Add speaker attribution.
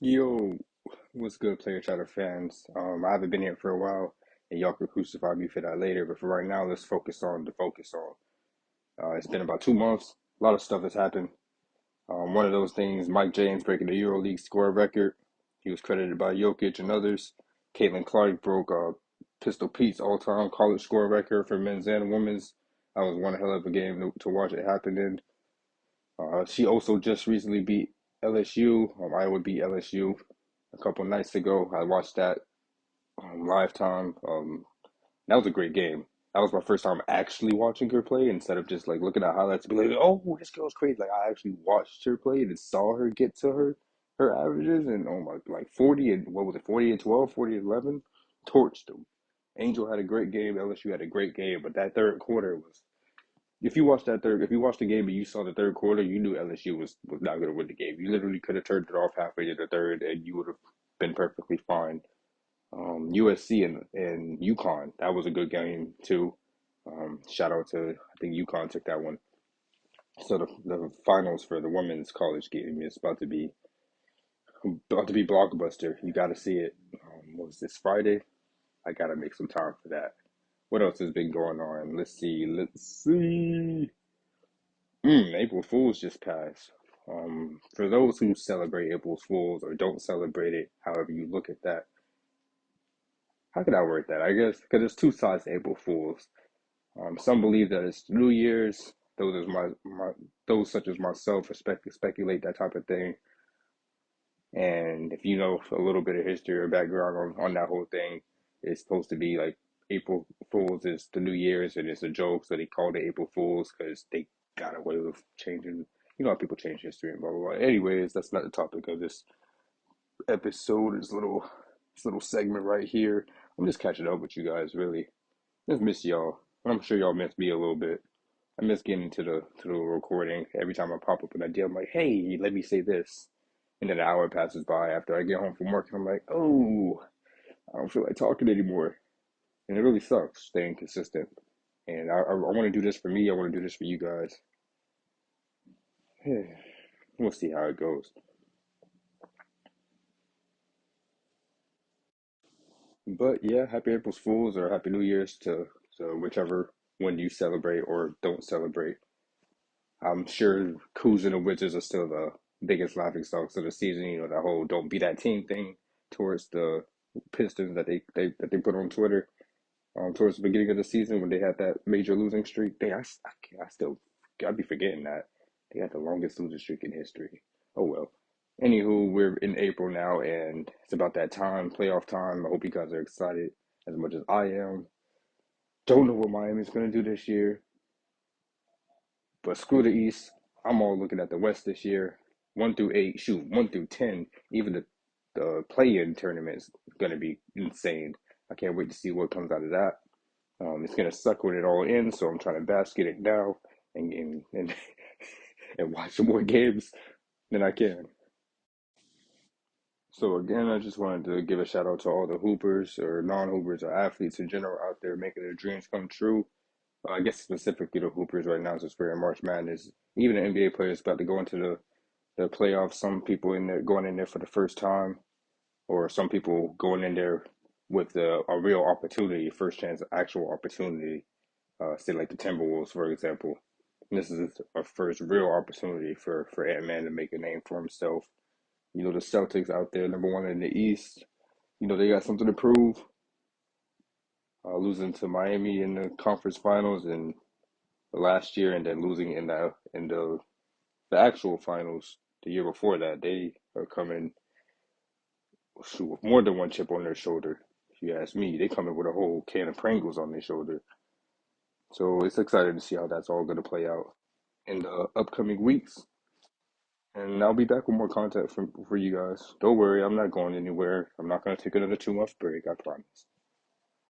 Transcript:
Speaker 1: Yo, what's good, Player Chatter fans? I haven't been here for a while, and y'all can crucify me for that later. But for right now, let's focus on the focus on. It's been about 2 months. A lot of stuff has happened. One of those things, Mike James breaking the EuroLeague score record. He was credited by Jokic and others. Caitlin Clark broke Pistol Pete's all-time college score record for men's and women's. That was one hell of a game to watch it happen in. She also just recently beat LSU. Iowa beat LSU a couple nights ago. I watched that live time. That was a great game. That was my first time actually watching her play instead of just like looking at highlights and be like, "Oh, this girl's crazy." Like I actually watched her play and saw her get to her averages and oh my, like 40 and what was it, 40 and 12, 40 and 11, torched them. Angel had a great game. LSU had a great game, but that third quarter was if you watched the game and you saw the third quarter, you knew LSU was not going to win the game. You literally could have turned it off halfway in the third, and you would have been perfectly fine. USC and UConn, that was a good game too. Shout out to I think UConn took that one. So the finals for the women's college game is about to be blockbuster. You got to see it. What was this Friday? I gotta make some time for that. What else has been going on? Let's see. Let's see. April Fool's just passed. For those who celebrate April Fool's or don't celebrate it, however you look at that, how could I word that? I guess because there's two sides to April Fool's. Some believe that it's New Year's. Those such as myself speculate that type of thing. And if you know a little bit of history or background on that whole thing, it's supposed to be like April Fool's is the New Year's and it's a joke, so they called it April Fool's because they got away with changing. You know how people change history and blah blah blah. Anyways, that's not the topic of this episode. This little segment right here. I'm just catching up with you guys. Really, just miss y'all. I'm sure y'all miss me a little bit. I miss getting to the recording. Every time I pop up an idea, I'm like, hey, let me say this. And then an hour passes by after I get home from work, and I'm like, oh, I don't feel like talking anymore. And it really sucks staying consistent. And I want to do this for me. I want to do this for you guys. We'll see how it goes. But yeah, happy April's Fools or Happy New Year's to whichever one you celebrate or don't celebrate. I'm sure Coos and the Wizards are still the biggest laughing stocks of the season. You know, that whole "don't be that team" thing towards the Pistons that they put on Twitter towards the beginning of the season when they had that major losing streak. I still I'd be forgetting that they had the longest losing streak in history. Oh well. Anywho, we're in April now, and it's about that time, playoff time. I hope you guys are excited as much as I am. Don't know what Miami's gonna do this year. But screw the East. I'm all looking at the West this year. 1 through 8, shoot, 1 through 10. Even the play-in tournament is gonna be insane. I can't wait to see what comes out of that. It's gonna suck when it all ends, so I'm trying to bask in it now and and watch some more games than I can. So again, I just wanted to give a shout out to all the hoopers or non-hoopers or athletes in general out there making their dreams come true. I guess specifically the hoopers right now since we're in March Madness. Even the NBA players about to go into the playoffs. Some people in there going in there for the first time, or some people going in there with a real opportunity, first chance, actual opportunity. Say like the Timberwolves, for example. This is a first real opportunity for Ant-Man to make a name for himself. You know, the Celtics out there, number one in the East. You know, they got something to prove. Losing to Miami in the conference finals and last year, and then losing in the actual finals the year before that. They are coming shoot, with more than one chip on their shoulder. If you ask me, they coming with a whole can of Pringles on their shoulder. So it's exciting to see how that's all going to play out in the upcoming weeks. And I'll be back with more content for you guys. Don't worry, I'm not going anywhere. I'm not going to take another 2 month break, I promise.